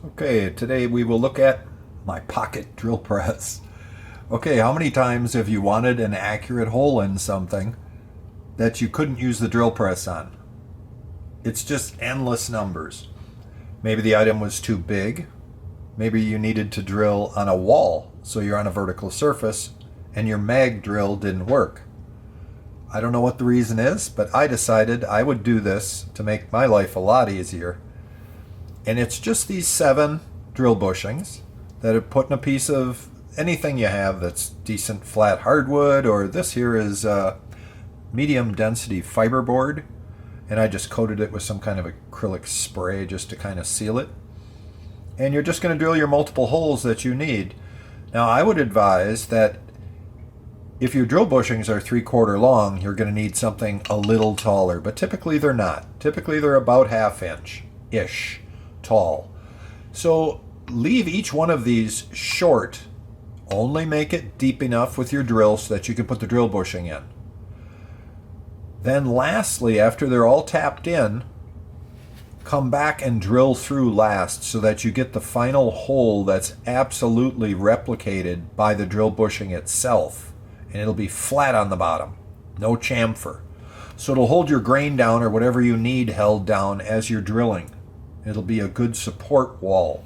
Okay, today we will look at my pocket drill press. Okay, how many times have you wanted an accurate hole in something that you couldn't use the drill press on? It's just endless numbers. Maybe the item was too big. Maybe you needed to drill on a wall, so you're on a vertical surface and your mag drill didn't work. I don't know what the reason is, but I decided I would do this to make my life a lot easier. And it's just these 7 drill bushings that are put in a piece of anything you have that's decent flat hardwood, or this here is medium density fiberboard, and I just coated it with some kind of acrylic spray just to kind of seal it. And you're just going to drill your multiple holes that you need. Now I would advise that if your drill bushings are 3/4 long, you're going to need something a little taller, but typically they're not. Typically they're about 1/2 inch-ish tall. So leave each one of these short. Only make it deep enough with your drill so that you can put the drill bushing in. Then lastly, after they're all tapped in, come back and drill through last so that you get the final hole that's absolutely replicated by the drill bushing itself. And it'll be flat on the bottom, no chamfer. So it'll hold your grain down or whatever you need held down as you're drilling. It'll be a good support wall.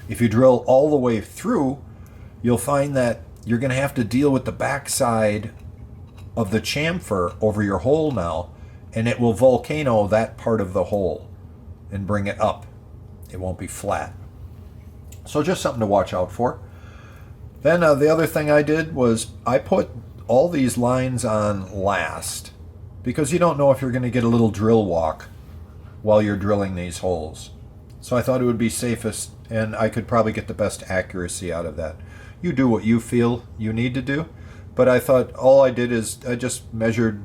If you drill all the way through, you'll find that you're going to have to deal with the backside of the chamfer over your hole now, and it will volcano that part of the hole and bring it up. It won't be flat. So just something to watch out for. Then the other thing I did was I put all these lines on last, because you don't know if you're going to get a little drill walk while you're drilling these holes. So I thought it would be safest, and I could probably get the best accuracy out of that. You do what you feel you need to do, but I thought all I did is I just measured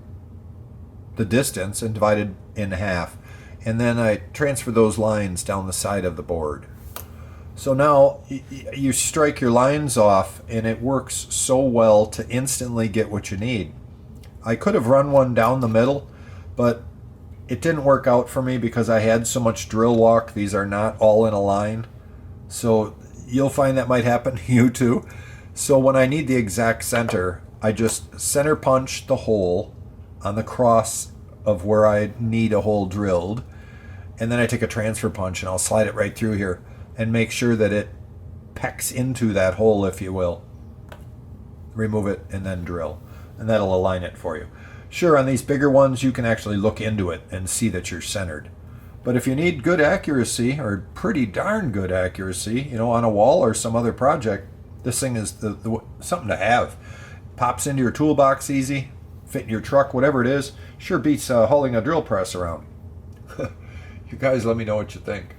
the distance and divided in half, and then I transferred those lines down the side of the board. So now you strike your lines off, and it works so well to instantly get what you need. I could have run one down the middle, but it didn't work out for me because I had so much drill walk. These are not all in a line. So you'll find that might happen to you too. So when I need the exact center, I just center punch the hole on the cross of where I need a hole drilled. And then I take a transfer punch and I'll slide it right through here and make sure that it pecks into that hole, if you will. Remove it and then drill. And that'll align it for you. Sure, on these bigger ones, you can actually look into it and see that you're centered. But if you need good accuracy, or pretty darn good accuracy, on a wall or some other project, this thing is something to have. Pops into your toolbox easy, fit in your truck, whatever it is. Sure beats hauling a drill press around. You guys let me know what you think.